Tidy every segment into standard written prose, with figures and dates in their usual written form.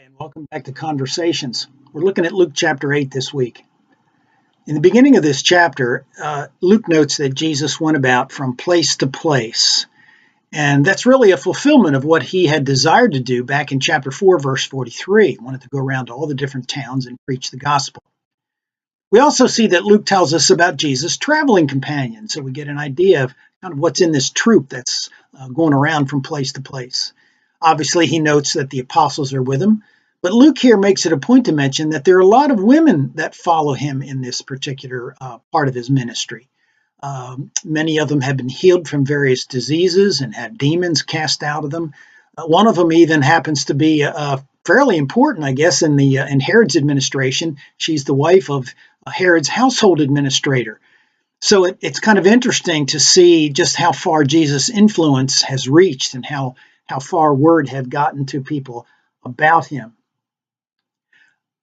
And welcome back to Conversations. We're looking at Luke chapter 8 this week. In the beginning of this chapter, Luke notes that Jesus went about from place to place. And that's really a fulfillment of what he had desired to do back in chapter 4, verse 43. He wanted to go around to all the different towns and preach the gospel. We also see that Luke tells us about Jesus' traveling companions, so we get an idea of kind of what's in this troop that's going around from place to place. Obviously, he notes that the apostles are with him, but Luke here makes it a point to mention that there are a lot of women that follow him in this particular part of his ministry. Many of them have been healed from various diseases and have demons cast out of them. One of them even happens to be fairly important, I guess, in Herod's administration. She's the wife of Herod's household administrator. So it's kind of interesting to see just how far Jesus' influence has reached and how far word had gotten to people about him.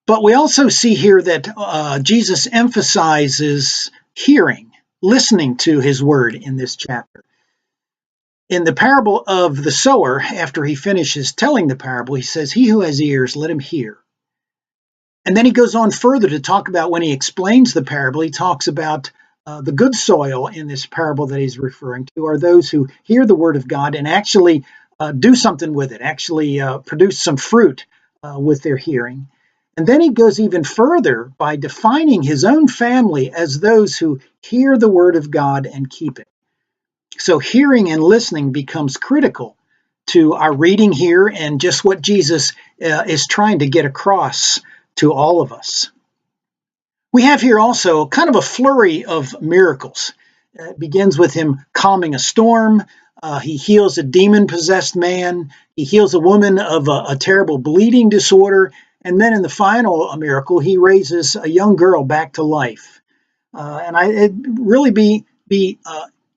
But we also see here that Jesus emphasizes hearing, listening to his word in this chapter. In the parable of the sower, after he finishes telling the parable, he says, "He who has ears, let him hear." And then he goes on further to talk about when he explains the parable, he talks about the good soil in this parable that he's referring to are those who hear the word of God and actually do something with it, actually produce some fruit with their hearing. And then he goes even further by defining his own family as those who hear the word of God and keep it. So hearing and listening becomes critical to our reading here and just what Jesus is trying to get across to all of us. We have here also kind of a flurry of miracles. It begins with him calming a storm. He heals a demon-possessed man. He heals a woman of a terrible bleeding disorder. And then in the final miracle, he raises a young girl back to life. It'd really be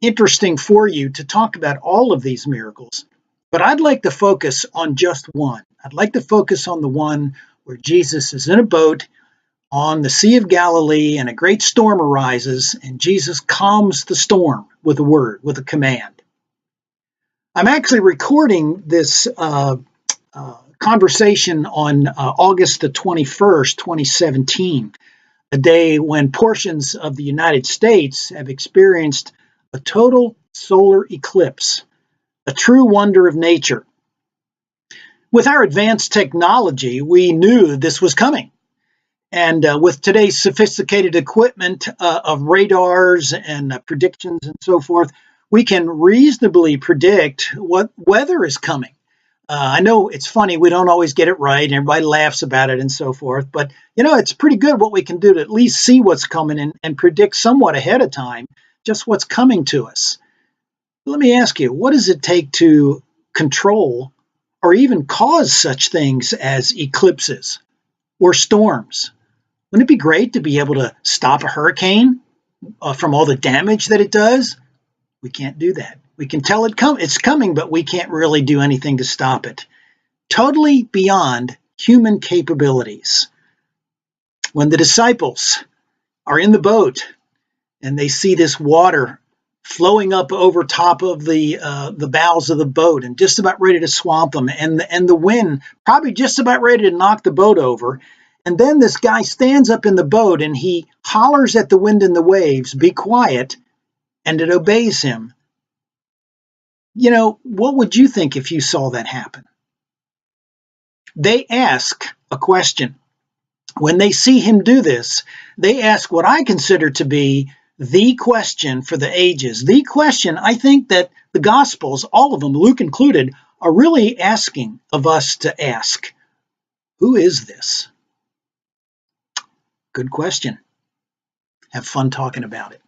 interesting for you to talk about all of these miracles. But I'd like to focus on just one. I'd like to focus on the one where Jesus is in a boat on the Sea of Galilee and a great storm arises and Jesus calms the storm with a word, with a command. I'm actually recording this conversation on August the 21st, 2017, a day when portions of the United States have experienced a total solar eclipse, a true wonder of nature. With our advanced technology, we knew this was coming. And with today's sophisticated equipment of radars and predictions and so forth, we can reasonably predict what weather is coming. I know it's funny, we don't always get it right, and everybody laughs about it and so forth, but it's pretty good what we can do to at least see what's coming and predict somewhat ahead of time just what's coming to us. Let me ask you, what does it take to control or even cause such things as eclipses or storms? Wouldn't it be great to be able to stop a hurricane from all the damage that it does? We can't do that. We can tell it's coming, but we can't really do anything to stop it. Totally beyond human capabilities. When the disciples are in the boat and they see this water flowing up over top of the bows of the boat and just about ready to swamp them, and the wind probably just about ready to knock the boat over, and then this guy stands up in the boat and he hollers at the wind and the waves, "Be quiet," and it obeys him. What would you think if you saw that happen? They ask a question. When they see him do this, they ask what I consider to be the question for the ages. The question I think that the Gospels, all of them, Luke included, are really asking of us to ask. Who is this? Good question. Have fun talking about it.